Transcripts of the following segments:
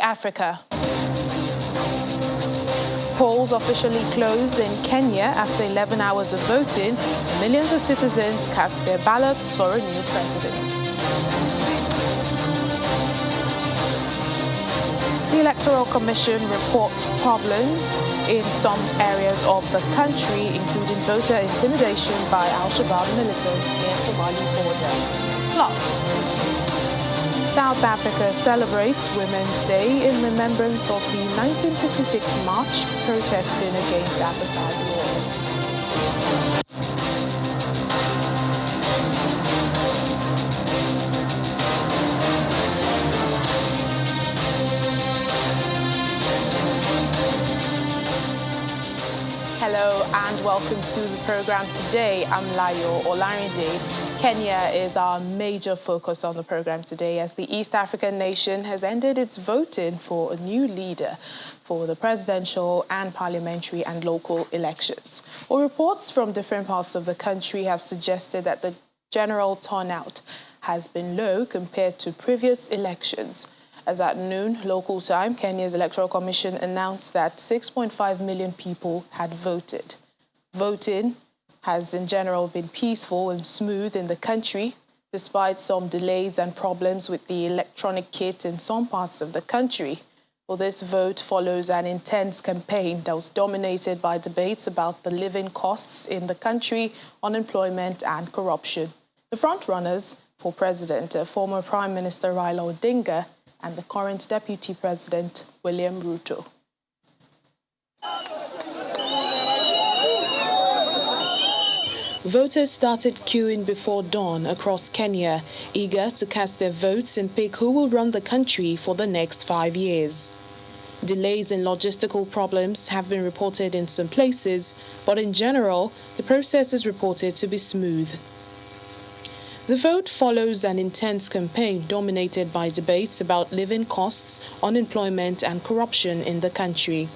SAfrica. Polls officially closed in Kenya after 11 hours of voting. Millions of citizens cast their ballots for a new president. The Electoral Commission reports problems in some areas of the country, including voter intimidation by Al-Shabaab militants near Somali border. Plus, South Africa celebrates Women's Day in remembrance of the 1956 march protesting against apartheid laws. Hello and welcome to the program today. I'm Layo Olarinde. Kenya is our major focus on the program today as the East African nation has ended its voting for a new leader for the presidential and parliamentary and local elections. Well, reports from different parts of the country have suggested that the general turnout has been low compared to previous elections. As at noon local time, Kenya's Electoral Commission announced that 6.5 million people had voted. Voting has in general been peaceful and smooth in the country, despite some delays and problems with the electronic kit in some parts of the country. Well, this vote follows an intense campaign that was dominated by debates about the living costs in the country, unemployment and corruption. The frontrunners for president, former Prime Minister Raila Odinga, and the current Deputy President, William Ruto. Voters started queuing before dawn across Kenya, eager to cast their votes and pick who will run the country for the next 5 years. Delays and logistical problems have been reported in some places, but in general, the process is reported to be smooth. The vote follows an intense campaign dominated by debates about living costs, unemployment and corruption in the country.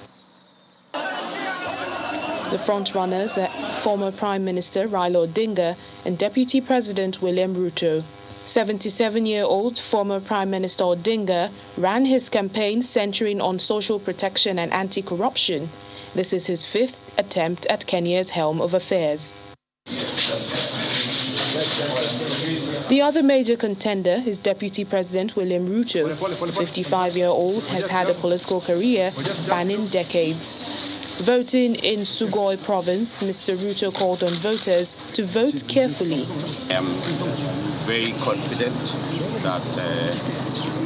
The frontrunners are former Prime Minister Raila Odinga and Deputy President William Ruto. 77-year-old former Prime Minister Odinga ran his campaign centering on social protection and anti-corruption. This is his fifth attempt at Kenya's helm of affairs. The other major contender is Deputy President William Ruto. The 55-year-old has had a political career spanning decades. Voting in Sugoi province, Mr. Ruto called on voters to vote carefully. I am very confident that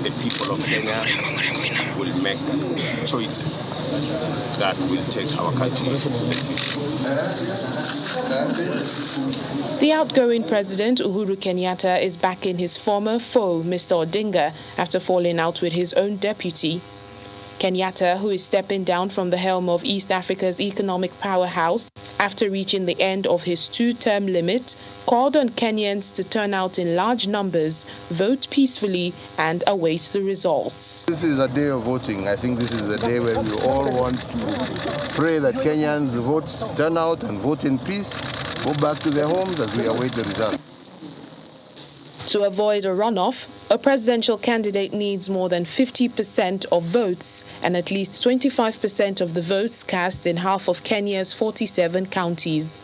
the people of Kenya will make choices that will take our country to the future. The outgoing president, Uhuru Kenyatta, is backing his former foe, Mr. Odinga, after falling out with his own deputy. Kenyatta, who is stepping down from the helm of East Africa's economic powerhouse after reaching the end of his two-term limit, called on Kenyans to turn out in large numbers, vote peacefully and await the results. This is a day of voting. I think this is a day where we all want to pray that Kenyans vote, turn out and vote in peace, go back to their homes as we await the result. To avoid a runoff, a presidential candidate needs more than 50% of votes and at least 25% of the votes cast in half of Kenya's 47 counties.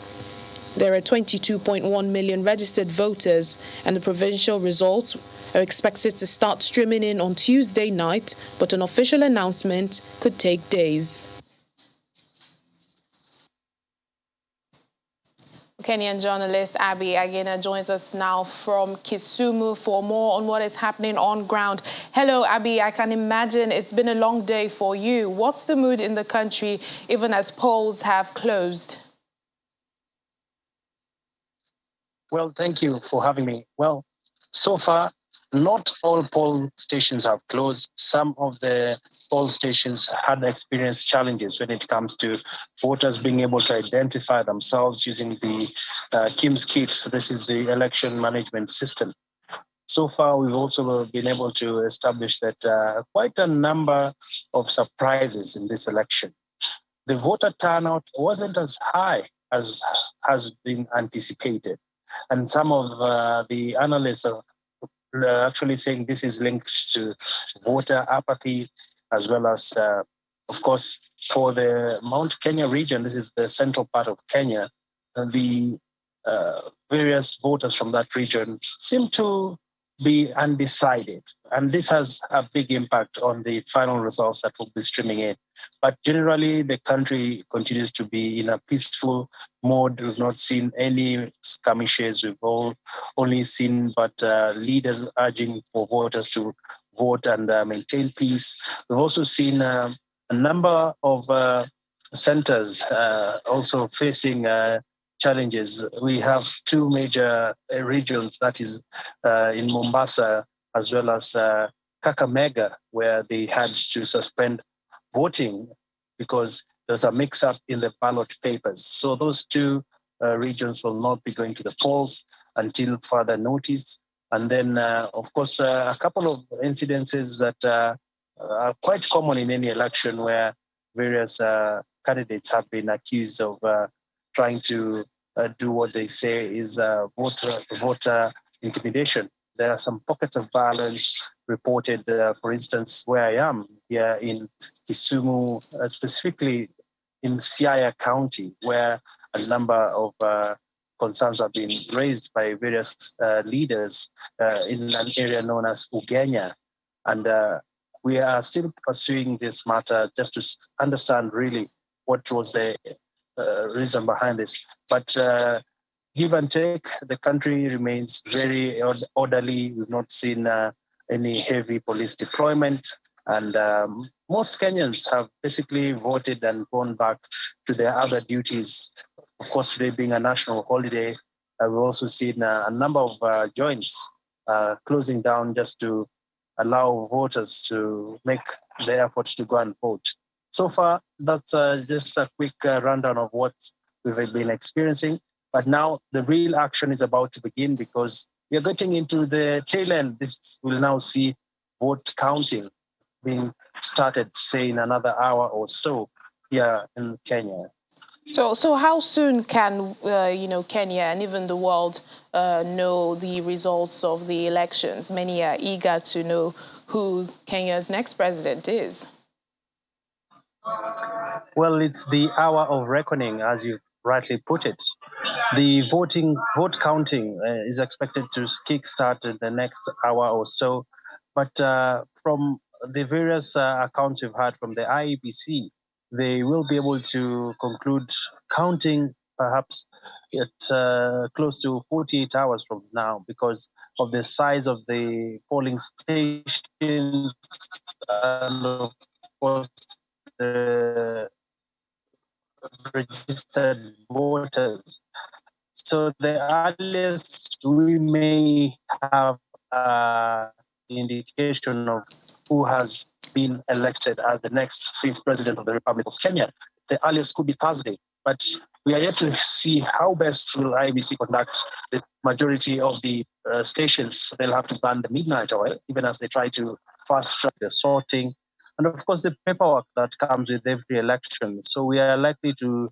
There are 22.1 million registered voters, and the provincial results are expected to start streaming in on Tuesday night, but an official announcement could take days. Kenyan journalist Abby Agena joins us now from Kisumu for more on what is happening on ground. Hello, Abby. I can imagine it's been a long day for you. What's the mood in the country, even as polls have closed? Well, thank you for having me. Well, so far, not all poll stations have closed. Some of the poll stations had experienced challenges when it comes to voters being able to identify themselves using the KIMS kit. So this is the election management system. So far, we've also been able to establish that quite a number of surprises in this election. The voter turnout wasn't as high as has been anticipated. And some of the analysts are actually saying this is linked to voter apathy as well as, of course, for the Mount Kenya region, this is the central part of Kenya, the various voters from that region seem to be undecided. And this has a big impact on the final results that will be streaming in. But generally, the country continues to be in a peaceful mode. We've not seen any skirmishes. We've only seen but leaders urging for voters to vote and maintain peace. We've also seen a number of centers also facing challenges. We have two major regions, that is in Mombasa as well as Kakamega, where they had to suspend voting because there's a mix-up in the ballot papers. So those two regions will not be going to the polls until further notice. And then, of course, a couple of incidences that are quite common in any election where various candidates have been accused of trying to do what they say is voter intimidation. There are some pockets of violence reported, for instance, where I am here in Kisumu, specifically in Siaya County, where a number of concerns have been raised by various leaders in an area known as Ugenya. And we are still pursuing this matter just to understand really what was the reason behind this. But give and take, the country remains very orderly. We've not seen any heavy police deployment. And most Kenyans have basically voted and gone back to their other duties. Of course, today being a national holiday, we've also seen a number of joints closing down just to allow voters to make the efforts to go and vote. So far, that's just a quick rundown of what we've been experiencing. But now the real action is about to begin because we are getting into the tail end. This will now see vote counting being started, say, in another hour or so here in Kenya. So how soon can Kenya and even the world know the results of the elections? Many are eager to know who Kenya's next president is. Well, it's the hour of reckoning, as you rightly put it. The vote counting is expected to kickstart in the next hour or so. But from the various accounts we've had from the IEBC, they will be able to conclude counting perhaps at close to 48 hours from now because of the size of the polling stations and of course the registered voters. So the earliest we may have indication of who has been elected as the next fifth president of the Republic of Kenya. The earliest could be Thursday, but we are yet to see how best will IBC conduct the majority of the stations. They'll have to ban the midnight oil, even as they try to fast track the sorting. And of course, the paperwork that comes with every election. So we are likely to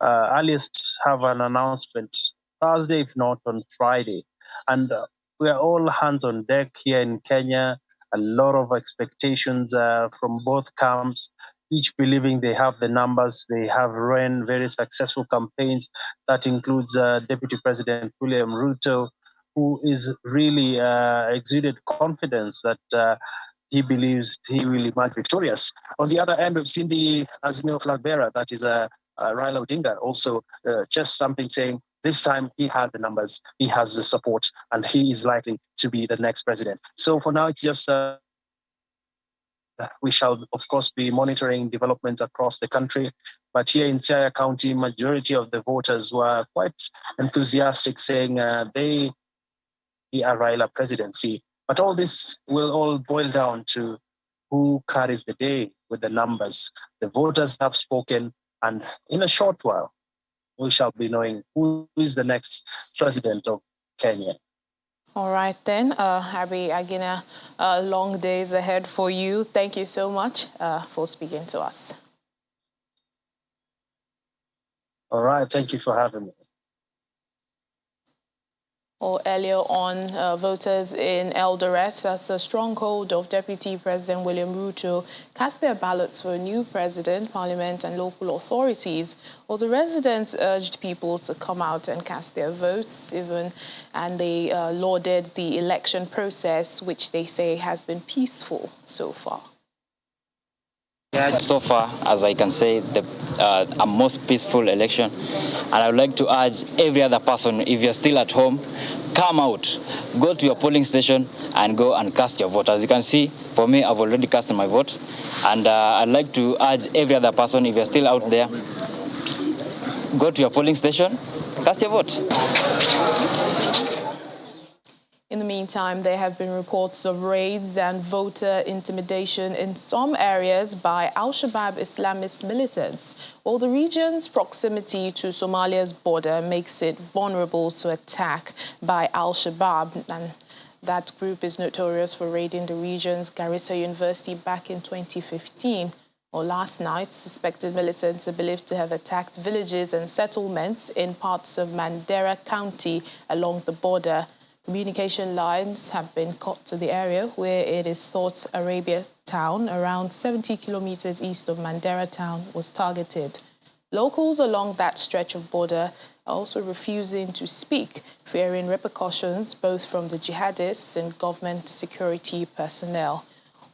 earliest have an announcement Thursday, if not on Friday. And we are all hands on deck here in Kenya. A lot of expectations from both camps, each believing they have the numbers. They have run very successful campaigns. That includes Deputy President William Ruto, who is really exuded confidence that he believes he will emerge victorious. On the other end, we've seen the Azimio flag bearer, that is Raila Odinga, also just something saying this time he has the numbers, he has the support, and he is likely to be the next president. So for now, it's just we shall, of course, be monitoring developments across the country. But here in Siaya County, majority of the voters were quite enthusiastic, saying they are Raila presidency. But all this will all boil down to who carries the day with the numbers. The voters have spoken, and in a short while, we shall be knowing who is the next president of Kenya. All right, then, Abby Agina, long days ahead for you. Thank you so much for speaking to us. All right, thank you for having me. Or earlier on, voters in Eldoret, that's a stronghold of Deputy President William Ruto, cast their ballots for a new president, parliament and local authorities. Well, the residents urged people to come out and cast their votes, and they lauded the election process, which they say has been peaceful so far. So far, as I can say, a most peaceful election, and I would like to urge every other person, if you're still at home, come out, go to your polling station and go and cast your vote. As you can see, for me, I've already cast my vote, and I'd like to urge every other person, if you're still out there, go to your polling station, cast your vote. In the meantime, there have been reports of raids and voter intimidation in some areas by Al-Shabaab Islamist militants. Well, the region's proximity to Somalia's border makes it vulnerable to attack by Al-Shabaab, and that group is notorious for raiding the region's Garissa University back in 2015. Or last night, suspected militants are believed to have attacked villages and settlements in parts of Mandera County along the border. Communication lines have been cut to the area where it is thought Arabia town, around 70 kilometers east of Mandera town, was targeted. Locals along that stretch of border are also refusing to speak, fearing repercussions both from the jihadists and government security personnel.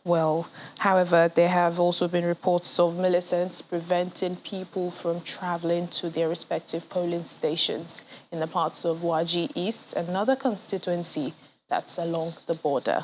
Well, however, there have also been reports of militants preventing people from travelling to their respective polling stations in the parts of Waji East, another constituency that's along the border.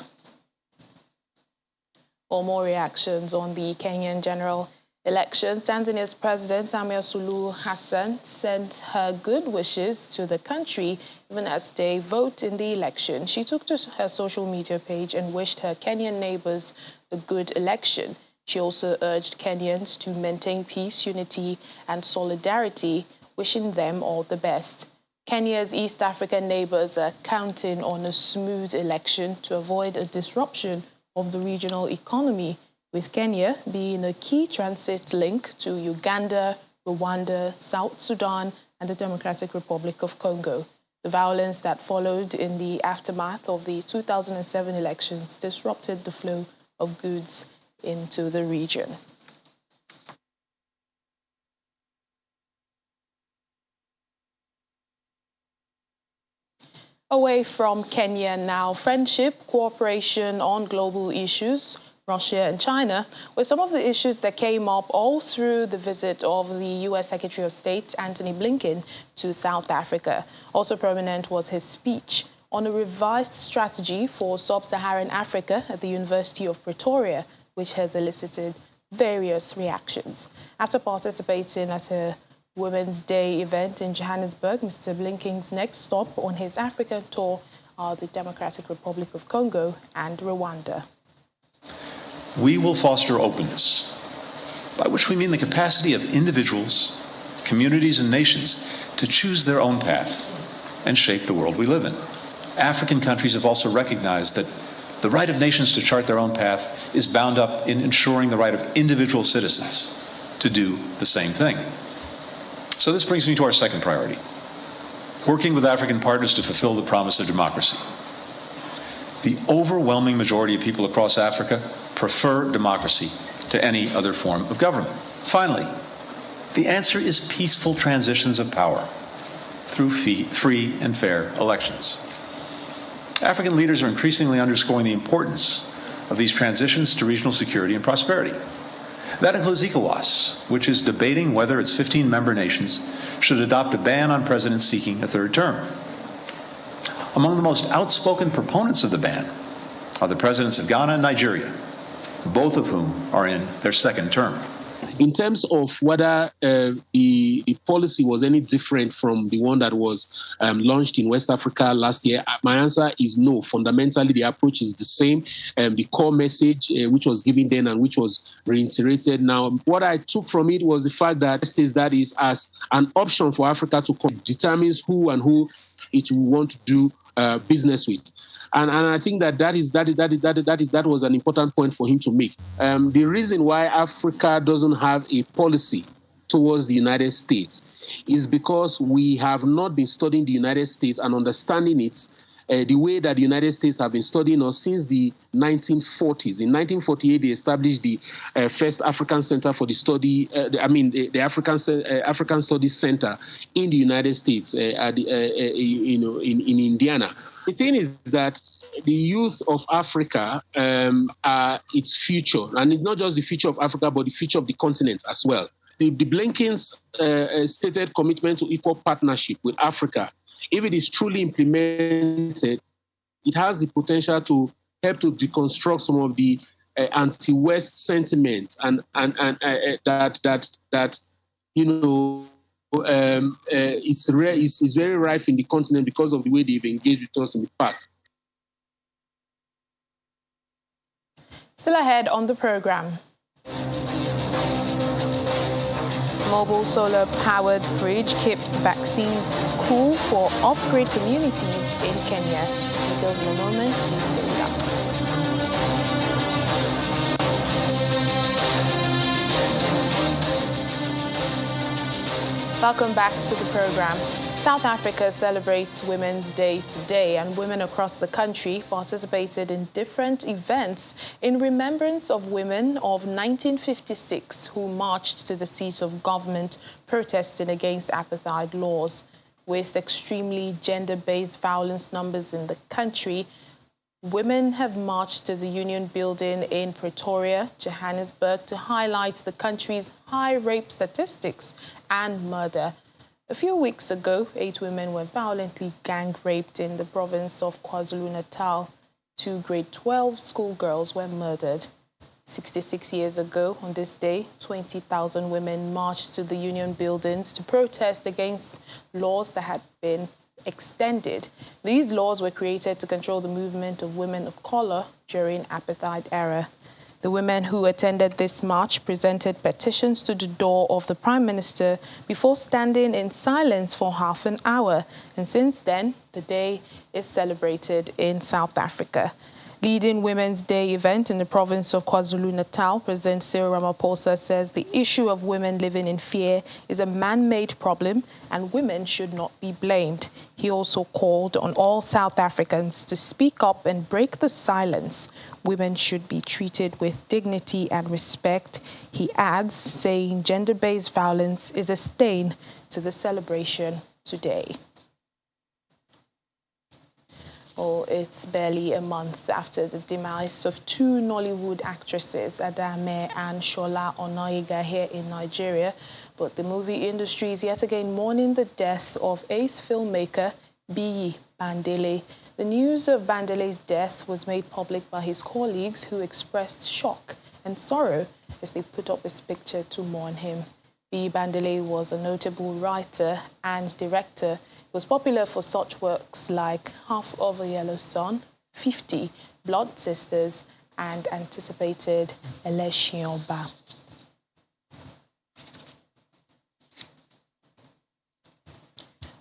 For more reactions on the Kenyan general election, Tanzania's President Samia Suluhu Hassan sent her good wishes to the country even as they vote in the election. She took to her social media page and wished her Kenyan neighbors a good election. She also urged Kenyans to maintain peace, unity and solidarity, wishing them all the best. Kenya's East African neighbors are counting on a smooth election to avoid a disruption of the regional economy, with Kenya being a key transit link to Uganda, Rwanda, South Sudan, and the Democratic Republic of Congo. The violence that followed in the aftermath of the 2007 elections disrupted the flow of goods into the region. Away from Kenya now, friendship, cooperation on global issues, Russia and China, were some of the issues that came up all through the visit of the U.S. Secretary of State, Antony Blinken, to South Africa. Also prominent was his speech on a revised strategy for sub-Saharan Africa at the University of Pretoria, which has elicited various reactions. After participating at a Women's Day event in Johannesburg, Mr. Blinken's next stop on his African tour are the Democratic Republic of Congo and Rwanda. We will foster openness, by which we mean the capacity of individuals, communities, and nations to choose their own path and shape the world we live in. African countries have also recognized that the right of nations to chart their own path is bound up in ensuring the right of individual citizens to do the same thing. So this brings me to our second priority, working with African partners to fulfill the promise of democracy. The overwhelming majority of people across Africa prefer democracy to any other form of government. Finally, the answer is peaceful transitions of power through free and fair elections. African leaders are increasingly underscoring the importance of these transitions to regional security and prosperity. That includes ECOWAS, which is debating whether its 15 member nations should adopt a ban on presidents seeking a third term. Among the most outspoken proponents of the ban are the presidents of Ghana and Nigeria, both of whom are in their second term. In terms of whether the policy was any different from the one that was launched in West Africa last year, my answer is no. Fundamentally, the approach is the same. The core message which was given then and which was reiterated now, what I took from it was the fact that that is as an option for Africa to determine who and who it will want to do business with. And I think that was an important point for him to make. The reason why Africa doesn't have a policy towards the United States is because we have not been studying the United States and understanding it the way that the United States have been studying us since the 1940s. In 1948, they established the first African Center for the Study, the African Studies Center in the United States, in Indiana. The thing is that the youth of Africa are its future, and it's not just the future of Africa, but the future of the continent as well. The Blinken's stated commitment to equal partnership with Africa, if it is truly implemented, it has the potential to help to deconstruct some of the anti-West sentiment and that it's very rife in the continent because of the way they've engaged with us in the past. Still ahead on the program. Mobile solar-powered fridge keeps vaccines cool for off-grid communities in Kenya. Details in a moment. Please stay with us. Welcome back to the program. South Africa celebrates Women's Day today, and women across the country participated in different events in remembrance of women of 1956 who marched to the seat of government protesting against apartheid laws. With extremely gender-based violence numbers in the country, women have marched to the Union Building in Pretoria, Johannesburg, to highlight the country's high rape statistics and murder. A few weeks ago, 8 women were violently gang-raped in the province of KwaZulu-Natal. 2 grade 12 schoolgirls were murdered. 66 years ago, on this day, 20,000 women marched to the Union Buildings to protest against laws that had been extended. These laws were created to control the movement of women of color during apartheid era. The women who attended this march presented petitions to the door of the Prime Minister before standing in silence for half an hour. And since then, the day is celebrated in South Africa. Leading Women's Day event in the province of KwaZulu-Natal, President Cyril Ramaphosa says the issue of women living in fear is a man-made problem and women should not be blamed. He also called on all South Africans to speak up and break the silence. Women should be treated with dignity and respect. He adds, saying gender-based violence is a stain to the celebration today. Oh, it's barely a month after the demise of 2 Nollywood actresses, Adame and Shola Onoyiga, here in Nigeria. But the movie industry is yet again mourning the death of ace filmmaker Biyi Bandele. The news of Bandele's death was made public by his colleagues, who expressed shock and sorrow as they put up his picture to mourn him. Biyi Bandele was a notable writer and director. He was popular for such works like Half of a Yellow Sun, 50, Blood Sisters, and anticipated Election Ba.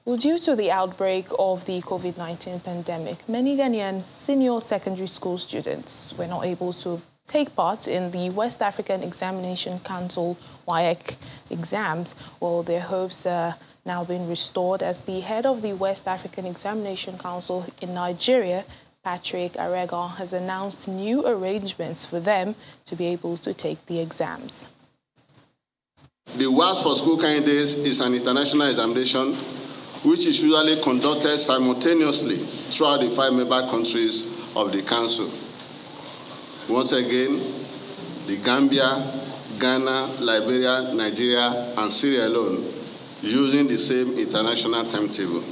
Well, due to the outbreak of the COVID-19 pandemic, many Ghanaian senior secondary school students were not able to take part in the West African Examination Council WAEC exams. Well, their hopes are now being restored as the head of the West African Examination Council in Nigeria, Patrick Arega, has announced new arrangements for them to be able to take the exams. The WAEC for school candidates is an international examination which is usually conducted simultaneously throughout the 5 member countries of the Council. Once again, the Gambia, Ghana, Liberia, Nigeria, and Sierra Leone using the same international timetable.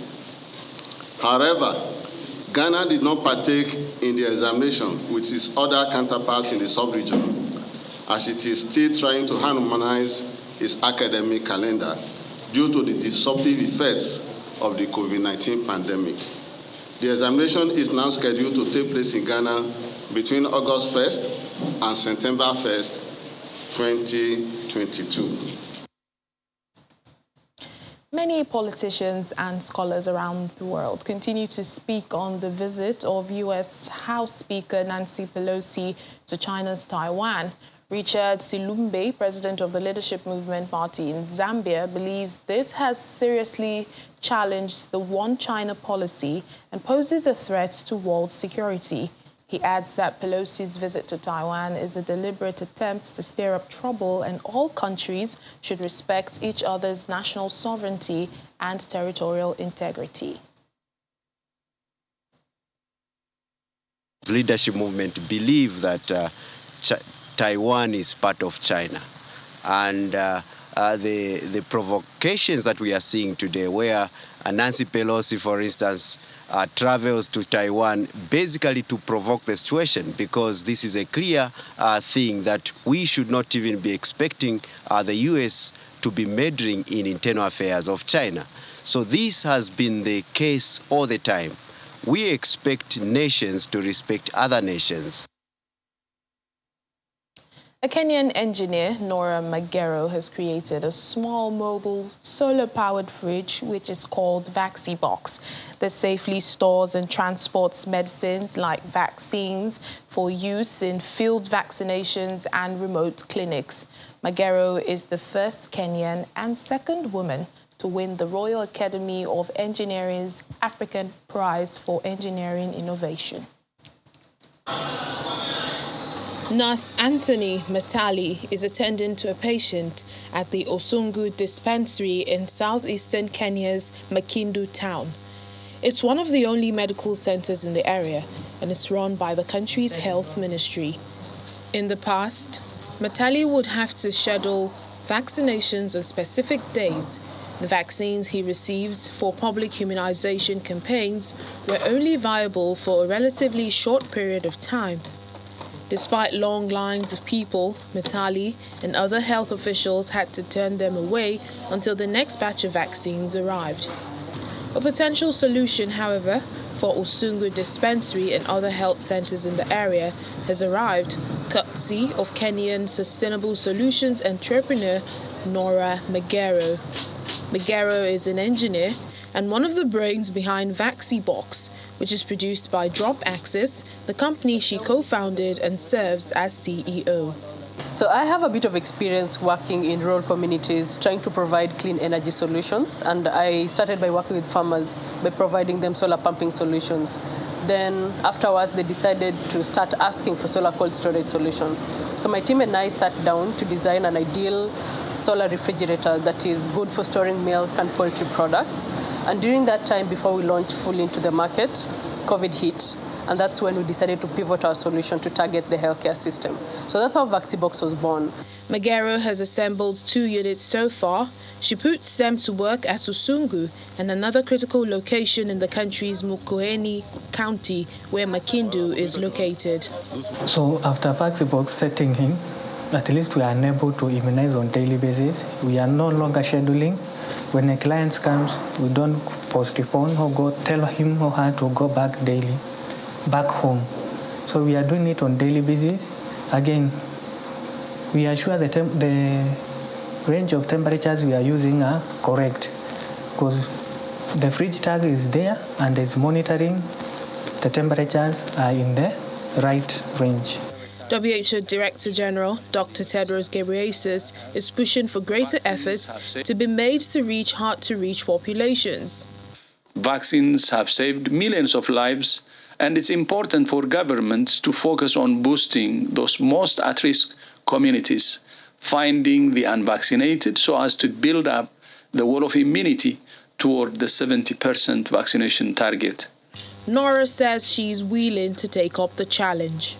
However, Ghana did not partake in the examination with its other counterparts in the sub-region, as it is still trying to harmonize its academic calendar due to the disruptive effects of the COVID-19 pandemic. The examination is now scheduled to take place in Ghana between August 1st and September 1st, 2022. Many politicians and scholars around the world continue to speak on the visit of U.S. House Speaker Nancy Pelosi to China's Taiwan. Richard Silumbe, president of the Leadership Movement Party in Zambia, believes this has seriously challenged the One China policy and poses a threat to world security. He adds that Pelosi's visit to Taiwan is a deliberate attempt to stir up trouble, and all countries should respect each other's national sovereignty and territorial integrity. The leadership movement believe that Taiwan is part of China, and the provocations that we are seeing today, where Nancy Pelosi, for instance, travels to Taiwan basically to provoke the situation, because this is a clear thing that we should not even be expecting the U.S. to be meddling in internal affairs of China. So this has been the case all the time. We expect nations to respect other nations. A Kenyan engineer, Nora Magero, has created a small mobile solar-powered fridge which is called VaxiBox. This safely stores and transports medicines like vaccines for use in field vaccinations and remote clinics. Magero is the first Kenyan and second woman to win the Royal Academy of Engineering's African Prize for Engineering Innovation. Nurse Anthony Matali is attending to a patient at the Osungu dispensary in southeastern Kenya's Makindu town. It's one of the only medical centers in the area, and it's run by the country's health ministry. In the past, Matali would have to schedule vaccinations on specific days. The vaccines he receives for public immunization campaigns were only viable for a relatively short period of time. Despite long lines of people, Matali and other health officials had to turn them away until the next batch of vaccines arrived. A potential solution, however, for Osungu Dispensary and other health centers in the area has arrived, courtesy of Kenyan Sustainable Solutions entrepreneur Nora Magero. Magero is an engineer and one of the brains behind VaxiBox, which is produced by Drop Access, the company she co-founded and serves as CEO. So I have a bit of experience working in rural communities, trying to provide clean energy solutions. And I started by working with farmers by providing them solar pumping solutions. Then afterwards, they decided to start asking for solar cold storage solution. So my team and I sat down to design an ideal solar refrigerator that is good for storing milk and poultry products. And during that time, before we launched fully into the market, COVID hit. And that's when we decided to pivot our solution to target the healthcare system. So that's how VaxiBox was born. Magero has assembled 2 units so far. She puts them to work at Osungu and another critical location in the country's Mukoeni County, where Makindu is located. So after VaxiBox setting in, at least we are unable to immunize on daily basis. We are no longer scheduling. When a client comes, we don't postpone or tell him or her to go back daily. Back home. So we are doing it on daily basis. Again, we are sure the range of temperatures we are using are correct, because the fridge tag is there and is monitoring the temperatures are in the right range. WHO Director General Dr. Tedros Ghebreyesus is pushing for greater efforts to be made to reach hard-to-reach populations. Vaccines have saved millions of lives, and it's important for governments to focus on boosting those most at-risk communities, finding the unvaccinated so as to build up the wall of immunity toward the 70% vaccination target. Nora says she's willing to take up the challenge.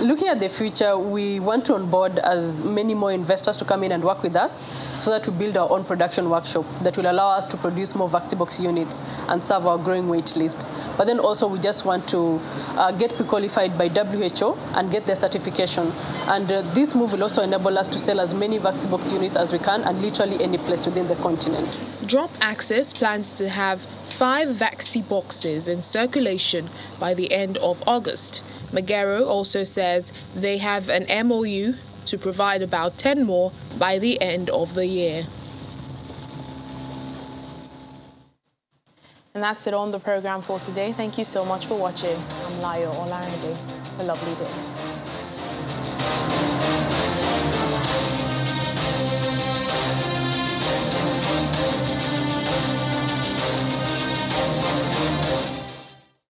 Looking at the future, we want to onboard as many more investors to come in and work with us so that we build our own production workshop that will allow us to produce more VaxiBox units and serve our growing wait list. But then also we just want to get pre-qualified by WHO and get their certification. And this move will also enable us to sell as many VaxiBox units as we can and literally any place within the continent. Drop Access plans to have 5 VaxiBoxes in circulation by the end of August. Magero also says they have an MOU to provide about 10 more by the end of the year. And that's it on the program for today. Thank you so much for watching. I'm Layo Olarinde. A lovely day.